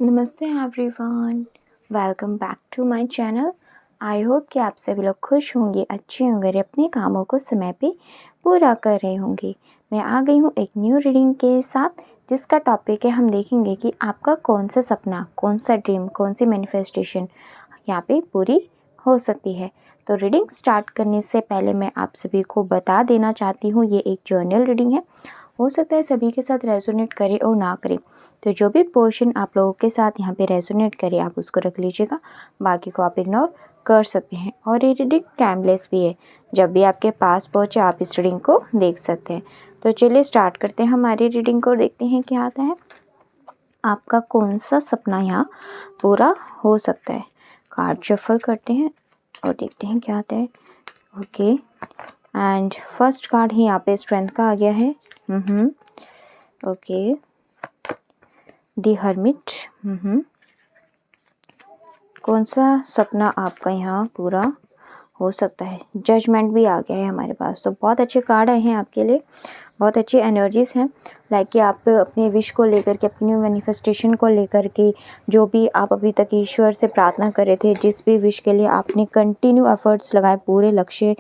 नमस्ते everyone, welcome back to my channel. I hope कि आप सभी लोग खुश होंगे, अच्छे होंगे और अपने कामों को समय पे पूरा कर रहे होंगे। मैं आ गई हूँ एक न्यू रीडिंग के साथ, जिसका टॉपिक है हम देखेंगे कि आपका कौन सा सपना, कौन सा ड्रीम, कौन सी मैनिफेस्टेशन यहाँ पे पूरी हो सकती है। तो रीडिंग स्टार्ट करने से पहले मैं आप सभी को बता देना चाहती हूँ, ये एक जर्नल रीडिंग है। हो सकता है सभी के साथ रेजोनेट करे और ना करे, तो जो भी पोर्शन आप लोगों के साथ यहाँ पे रेजोनेट करे आप उसको रख लीजिएगा, बाकी को आप इग्नोर कर सकते हैं। और ये रीडिंग टाइमलेस भी है, जब भी आपके पास पहुँचे आप इस रीडिंग को देख सकते हैं। तो चलिए स्टार्ट करते हैं हमारी रीडिंग को, देखते हैं क्या आता है। आपका कौन सा सपना यहाँ पूरा हो सकता है। कार्ड शफल करते हैं और देखते हैं क्या आता है। ओके, एंड फर्स्ट कार्ड ही यहाँ पे स्ट्रेंथ का आ गया है। Okay, the hermit. कौन सा सपना आपका यहाँ पूरा हो सकता है। जजमेंट भी आ गया है हमारे पास, तो बहुत अच्छे कार्ड आए हैं आपके लिए, बहुत अच्छी एनर्जीज हैं। लाइक कि आप अपने विश को लेकर के, अपनी मैनिफेस्टेशन को लेकर के, जो भी आप अभी तक ईश्वर से प्रार्थना कर रहे थे, जिस भी विश के लिए आपने कंटिन्यू एफर्ट्स लगाए, पूरे लक्ष्य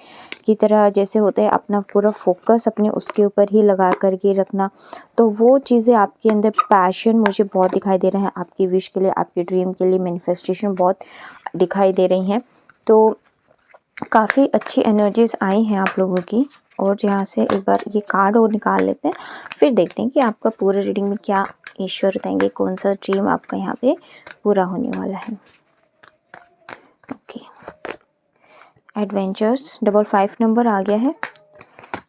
की तरह जैसे होता है अपना पूरा फोकस अपने उसके ऊपर ही लगा करके रखना, तो वो चीज़ें आपके अंदर पैशन मुझे बहुत दिखाई दे रहा है। आपकी विश के लिए, आपकी ड्रीम के लिए मैनिफेस्टेशन बहुत दिखाई दे रही हैं। तो काफ़ी अच्छी एनर्जीज आई हैं आप लोगों की। और यहाँ से एक बार ये कार्ड और निकाल लेते हैं, फिर देखते हैं कि आपका पूरे रीडिंग में क्या ईश्वर बताएंगे, कौन सा ड्रीम आपका यहाँ पे पूरा होने वाला है। ओके, एडवेंचर्स 555 नंबर आ गया है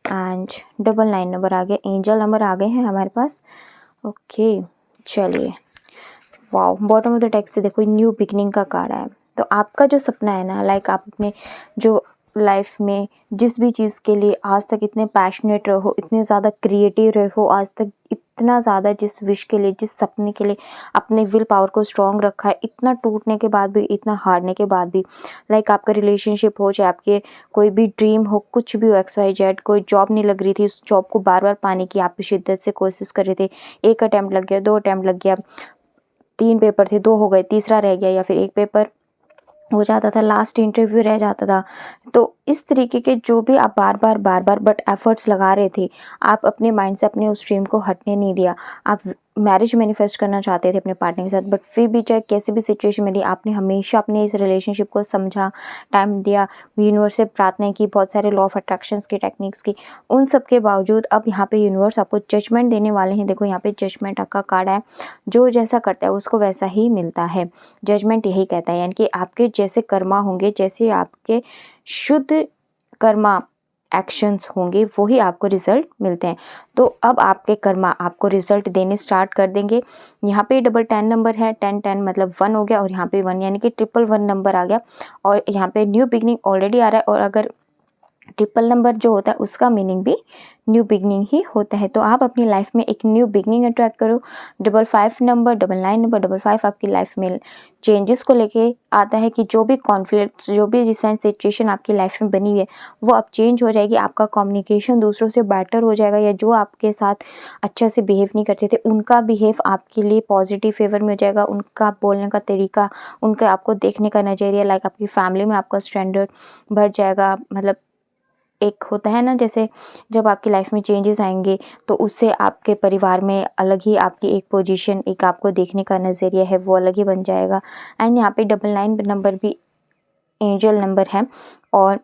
एंड 99 नंबर आ गया, एंजल नंबर आ गए हैं हमारे पास। ओके, चलिए, wow, bottom of the text से देखो न्यू बिगनिंग का कार्ड है। तो आपका जो सपना है ना, लाइक आप अपने जो लाइफ में जिस भी चीज़ के लिए आज तक इतने पैशनेट रहो, इतने ज़्यादा क्रिएटिव रहो, आज तक इतना ज़्यादा जिस विश के लिए, जिस सपने के लिए अपने विल पावर को स्ट्रॉन्ग रखा है, इतना टूटने के बाद भी, इतना हारने के बाद भी, लाइक आपका रिलेशनशिप हो, चाहे आपके कोई भी ड्रीम हो, कुछ भी हो, XYZ, कोई जॉब नहीं लग रही थी, उस जॉब को बार बार पाने की आप शिद्दत से कोशिश कर रहे थे। एक अटैम्प्ट लग गया, 2 अटैम्प्ट लग गया, 3 पेपर थे, 2 हो गए, तीसरा रह गया, या फिर 1 पेपर हो जाता था, लास्ट इंटरव्यू रह जाता था। तो इस तरीके के जो भी आप बार बार बट एफर्ट्स लगा रहे थे, आप अपने माइंड से अपने उस ड्रीम को हटने नहीं दिया। आप मैरिज मैनिफेस्ट करना चाहते थे अपने पार्टनर के साथ, बट फिर भी चाहे कैसी भी सिचुएशन मिली, आपने हमेशा अपने इस रिलेशनशिप को समझा, टाइम दिया, यूनिवर्स से प्रार्थना की, बहुत सारे लॉ ऑफ अट्रैक्शंस की टेक्निक्स की। उन सब के बावजूद अब यहाँ पे यूनिवर्स आपको जजमेंट देने वाले हैं। देखो यहाँ पे जजमेंट का कार्ड है, जो जैसा करता है उसको वैसा ही मिलता है। जजमेंट यही कहता है, यानी कि आपके जैसे कर्मा होंगे, जैसे आपके शुद्ध कर्मा एक्शंस होंगे, वही आपको रिजल्ट मिलते हैं। तो अब आपके कर्मा आपको रिजल्ट देने स्टार्ट कर देंगे। यहाँ पे 1010 नंबर है, 1010 मतलब 1 हो गया, और यहाँ पे 1 यानी कि 111 नंबर आ गया। और यहाँ पे न्यू बिगनिंग ऑलरेडी आ रहा है, और अगर ट्रिपल नंबर जो होता है उसका मीनिंग भी न्यू बिगनिंग ही होता है। तो आप अपनी लाइफ में एक न्यू बिगनिंग अट्रैक्ट करो। 55 नंबर, 99 नंबर, 55 आपकी लाइफ में चेंजेस को लेके आता है, कि जो भी कॉन्फ्लिक्ट, जो भी रिसेंट सिचुएशन आपकी लाइफ में बनी हुई है वो अब चेंज हो जाएगी। आपका कम्युनिकेशन दूसरों से बेटर हो जाएगा, या जो आपके साथ अच्छे से बिहेव नहीं करते थे उनका बिहेव आपके लिए पॉजिटिव फेवर में हो जाएगा। उनका बोलने का तरीका, उनका आपको देखने का नज़रिया, लाइक आपकी फैमिली में आपका स्टैंडर्ड बढ़ जाएगा। मतलब एक होता है ना, जैसे जब आपकी लाइफ में चेंजेस आएंगे तो उससे आपके परिवार में अलग ही आपकी एक पोजीशन, एक आपको देखने का नज़रिया है वो अलग ही बन जाएगा। एंड यहाँ पे 99 नंबर भी एंजल नंबर है, और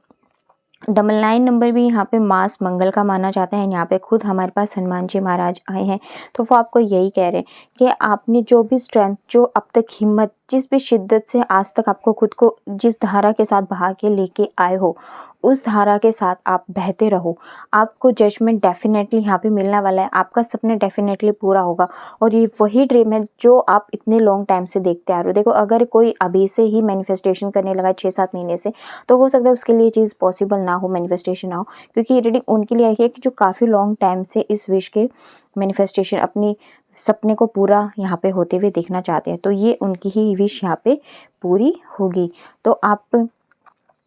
99 नंबर भी यहाँ पे मास मंगल का माना जाता है। यहाँ पे खुद हमारे पास हनुमान जी महाराज आए हैं, तो वो आपको यही कह रहे हैं कि आपने जो भी स्ट्रेंथ, जो अब तक हिम्मत, जिस भी शिद्दत से आज तक आपको खुद को जिस धारा के साथ बहा के लेके आए हो, उस धारा के साथ आप बहते रहो। आपको जजमेंट डेफिनेटली यहाँ पे मिलने वाला है, आपका सपना डेफिनेटली पूरा होगा। और ये वही ड्रीम है जो आप इतने लॉन्ग टाइम से देखते आ रहे हो। देखो, अगर कोई अभी से ही मैनिफेस्टेशन करने लगा 6-7 महीने से, तो हो सकता है उसके लिए चीज़ पॉसिबल ना हो, मैनिफेस्टेशन ना हो, क्योंकि ये रीडिंग उनके लिए आई है कि जो काफ़ी लॉन्ग टाइम से इस विश के मैनिफेस्टेशन, अपनी सपने को पूरा यहाँ पे होते हुए देखना चाहते हैं। तो ये उनकी ही विश यहाँ पे पूरी होगी। तो आप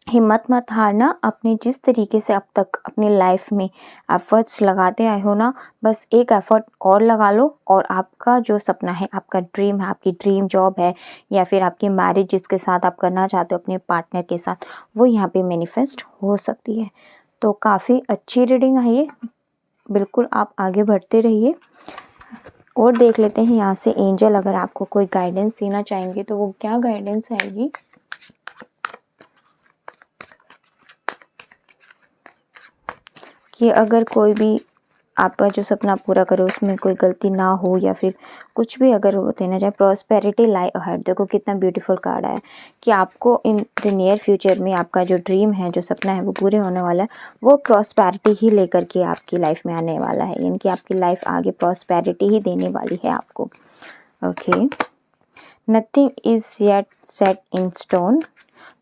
हिम्मत मत हारना। अपने जिस तरीके से अब तक अपनी लाइफ में एफर्ट्स लगाते आए हो ना, बस एक एफर्ट और लगा लो और आपका जो सपना है, आपका ड्रीम है, आपकी ड्रीम जॉब है या फिर आपकी मैरिज जिसके साथ आप करना चाहते हो अपने पार्टनर के साथ, वो यहाँ पे मैनिफेस्ट हो सकती है। तो काफ़ी अच्छी रीडिंग है ये, बिल्कुल आप आगे बढ़ते रहिए। और देख लेते हैं यहाँ से एंजल अगर आपको कोई गाइडेंस देना चाहेंगे तो वो क्या गाइडेंस आएगी। कि अगर कोई भी आपका जो सपना पूरा करे उसमें कोई गलती ना हो या फिर कुछ भी अगर वो देना चाहे। प्रॉस्पेरिटी लाई अहेड, देखो कितना ब्यूटीफुल कार्ड है कि आपको इन द नियर फ्यूचर में आपका जो ड्रीम है, जो सपना है वो पूरे होने वाला है। वो प्रॉस्पेरिटी ही लेकर के आपकी लाइफ में आने वाला है, यानी कि आपकी लाइफ आगे प्रॉस्पेरिटी ही देने वाली है आपको। Okay, nothing is yet set in stone.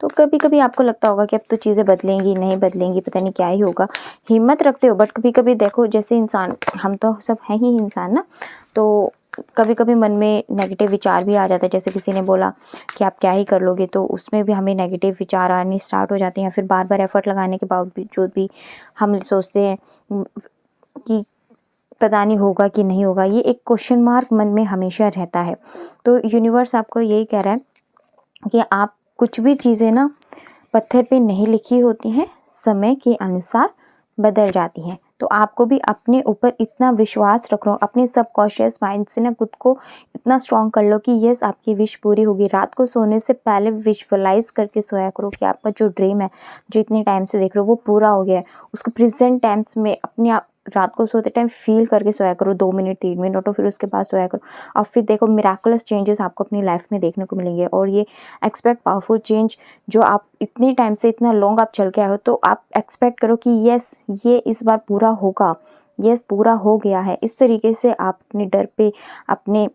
तो कभी कभी आपको लगता होगा कि अब तो चीज़ें बदलेंगी, नहीं बदलेंगी, पता नहीं क्या ही होगा, हिम्मत रखते हो। बट कभी कभी देखो, जैसे इंसान, हम तो सब हैं ही इंसान ना, तो कभी कभी मन में नेगेटिव विचार भी आ जाता है। जैसे किसी ने बोला कि आप क्या ही कर लोगे, तो उसमें भी हमें नेगेटिव विचार आने स्टार्ट हो जाते हैं। फिर बार बार एफर्ट लगाने के बावजूद भी हम सोचते हैं कि पता नहीं होगा कि नहीं होगा। ये एक क्वेश्चन मार्क मन में हमेशा रहता है। तो यूनिवर्स आपको यही कह रहा है कि आप कुछ भी चीज़ें ना पत्थर पे नहीं लिखी होती हैं, समय के अनुसार बदल जाती हैं। तो आपको भी अपने ऊपर इतना विश्वास रख लो, अपने सबकॉन्शियस माइंड से ना खुद को इतना स्ट्रॉन्ग कर लो कि यस, आपकी विश पूरी होगी। रात को सोने से पहले विजुअलाइज करके सोया करो कि आपका जो ड्रीम है, जो इतने टाइम से देख रहे हो, वो पूरा हो गया है। उसको प्रेजेंट टाइम्स में अपने आप रात को सोते टाइम फील करके सोया करो, 2 मिनट 3 मिनट, और फिर उसके बाद सोया करो। और फिर देखो मिराकुलस चेंजेस आपको अपनी लाइफ में देखने को मिलेंगे। और ये एक्सपेक्ट पावरफुल चेंज जो आप इतने टाइम से, इतना लॉन्ग आप चल के आए हो, तो आप एक्सपेक्ट करो कि यस, ये इस बार पूरा होगा, यस पूरा हो गया है। इस तरीके से आप अपने डर पे अपने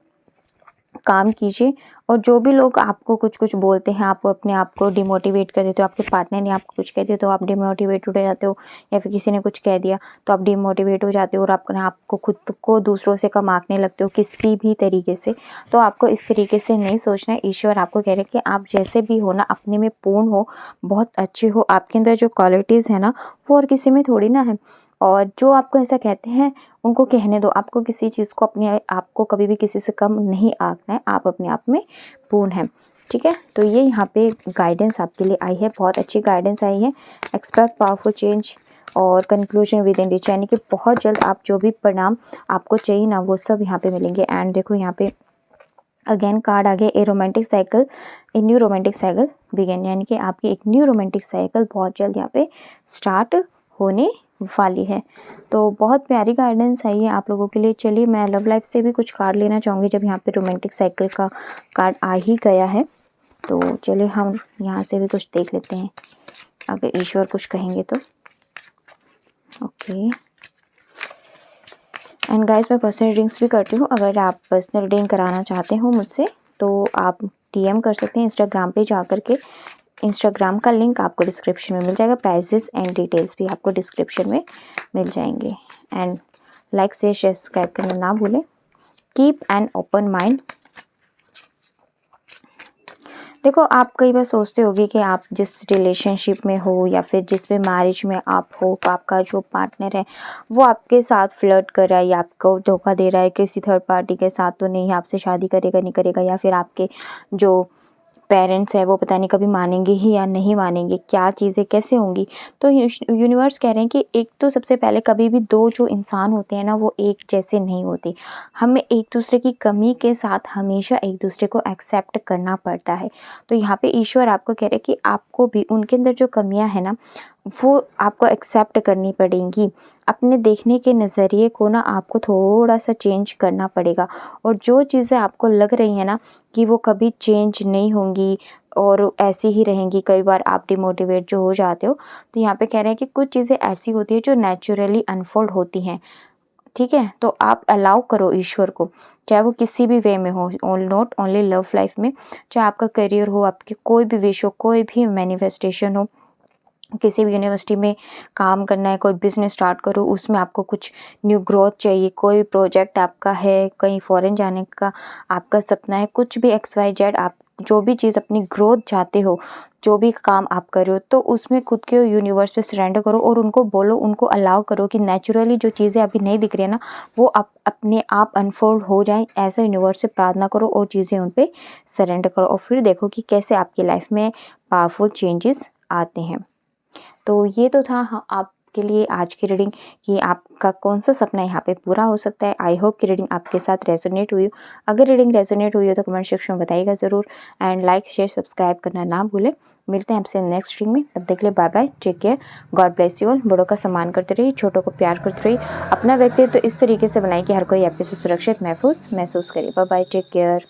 काम कीजिए। और जो भी लोग आपको कुछ कुछ बोलते हैं, आप अपने आप को डिमोटिवेट कर देते हो, आपके पार्टनर ने आपको कुछ कह दिया तो आप डिमोटिवेट हो जाते हो, या फिर किसी ने कुछ कह दिया तो आप डिमोटिवेट हो जाते हो और आपको खुद को दूसरों से कम आंकने लगते हो किसी भी तरीके से। तो आपको इस तरीके से नहीं सोचना है। ईश्वर आपको कह रहे हैं कि आप जैसे भी हो ना, अपने में पूर्ण हो, बहुत अच्छे हो। आपके अंदर जो क्वालिटीज़ है ना, वो और किसी में थोड़ी ना है। और जो आपको ऐसा कहते हैं उनको कहने दो। आपको किसी चीज़ को, अपने आप को कभी भी किसी से कम नहीं आंकना है। आप अपने आप में पूर्ण है, ठीक है। तो ये यहाँ पे गाइडेंस आपके लिए आई है, बहुत अच्छी गाइडेंस आई है। एक्सपेक्ट पावरफुल चेंज और कंक्लूजन विद इन रीच, यानी कि बहुत जल्द आप जो भी परिणाम आपको चाहिए ना, वो सब यहाँ पे मिलेंगे। एंड देखो यहाँ पे अगेन कार्ड आ गया, ए romantic cycle, a new romantic cycle begin, यानी कि आपकी एक न्यू रोमांटिक साइकिल बहुत जल्द यहाँ पे स्टार्ट होने वाली है। तो बहुत प्यारी गाइडेंस आई है आप लोगों के लिए। चलिए, मैं लव लाइफ से भी कुछ कार्ड लेना चाहूँगी जब यहाँ पे रोमांटिक साइकिल का कार्ड आ ही गया है। तो चलिए हम यहाँ से भी कुछ देख लेते हैं, अगर ईश्वर कुछ कहेंगे तो। ओके, एंड गाइस, मैं पर्सनल रीडिंग्स भी करती हूँ। अगर आप पर्सनल रीडिंग कराना चाहते हो मुझसे तो आप DM कर सकते हैं इंस्टाग्राम पे जा कर के। इंस्टाग्राम का लिंक आपको डिस्क्रिप्शन में मिल जाएगा। प्राइजेस एंड डिटेल्स भी आपको डिस्क्रिप्शन में मिल जाएंगे। एंड लाइक से सब्सक्राइब करना ना भूलें। Keep an open mind. देखो, आप कई बार सोचते होगे कि आप जिस रिलेशनशिप में हो या फिर जिस भी मैरिज में आप हो, आपका जो पार्टनर है वो आपके साथ फ्लर्ट कर रहा है या आपको धोखा दे रहा है, किसी थर्ड पार्टी के साथ तो नहीं, आपसे शादी करेगा नहीं करेगा, या फिर आपके जो पेरेंट्स है वो पता नहीं कभी मानेंगे ही या नहीं मानेंगे, क्या चीज़ें कैसे होंगी। तो यूनिवर्स कह रहे हैं कि एक तो सबसे पहले, कभी भी दो जो इंसान होते हैं ना, वो एक जैसे नहीं होते। हमें एक दूसरे की कमी के साथ हमेशा एक दूसरे को एक्सेप्ट करना पड़ता है। तो यहाँ पे ईश्वर आपको कह रहे हैं कि आपको भी उनके अंदर जो कमियां हैं ना, वो आपको एक्सेप्ट करनी पड़ेंगी। अपने देखने के नज़रिए को ना आपको थोड़ा सा चेंज करना पड़ेगा। और जो चीज़ें आपको लग रही हैं ना कि वो कभी चेंज नहीं होंगी और ऐसी ही रहेंगी, कई बार आप डिमोटिवेट जो हो जाते हो, तो यहाँ पे कह रहे हैं कि कुछ चीज़ें ऐसी होती है जो नेचुरली अनफोल्ड होती हैं, ठीक है। तो आप अलाउ करो ईश्वर को, चाहे वो किसी भी वे में हो, नॉट ओनली लव लाइफ में, चाहे आपका करियर हो, आपके कोई भी विश हो, कोई भी मैनिफेस्टेशन हो, किसी भी यूनिवर्सिटी में काम करना है, कोई बिजनेस स्टार्ट करो, उसमें आपको कुछ न्यू ग्रोथ चाहिए, कोई भी प्रोजेक्ट आपका है, कहीं फॉरेन जाने का आपका सपना है, कुछ भी XYZ आप जो भी चीज़ अपनी ग्रोथ चाहते हो, जो भी काम आप कर रहे हो, तो उसमें खुद के यूनिवर्स पे सरेंडर करो और उनको बोलो, उनको अलाउ करो कि नेचुरली जो चीज़ें अभी नहीं दिख रही है ना, वो अपने आप अनफोल्ड हो जाए। ऐसा यूनिवर्स से प्रार्थना करो और चीज़ें उन पे सरेंडर करो और फिर देखो कि कैसे आपकी लाइफ में पावरफुल चेंजेस आते हैं। तो ये तो था आपके लिए आज की रीडिंग कि आपका कौन सा सपना यहाँ पे पूरा हो सकता है। आई होप कि रीडिंग आपके साथ रेजोनेट हुई हो। अगर रीडिंग रेजोनेट हुई हो तो कमेंट सेक्शन में बताइएगा ज़रूर एंड लाइक शेयर सब्सक्राइब करना ना भूलें। मिलते हैं आपसे नेक्स्ट रीडिंग में, तब तक के लिए bye bye, take care, God bless you all. बड़ों का सम्मान करते रहिए, छोटों को प्यार करते रहिए, अपना व्यक्तित्व इस तरीके से बनाइए कि हर कोई आपके से सुरक्षित महसूस करे। Bye bye, take care.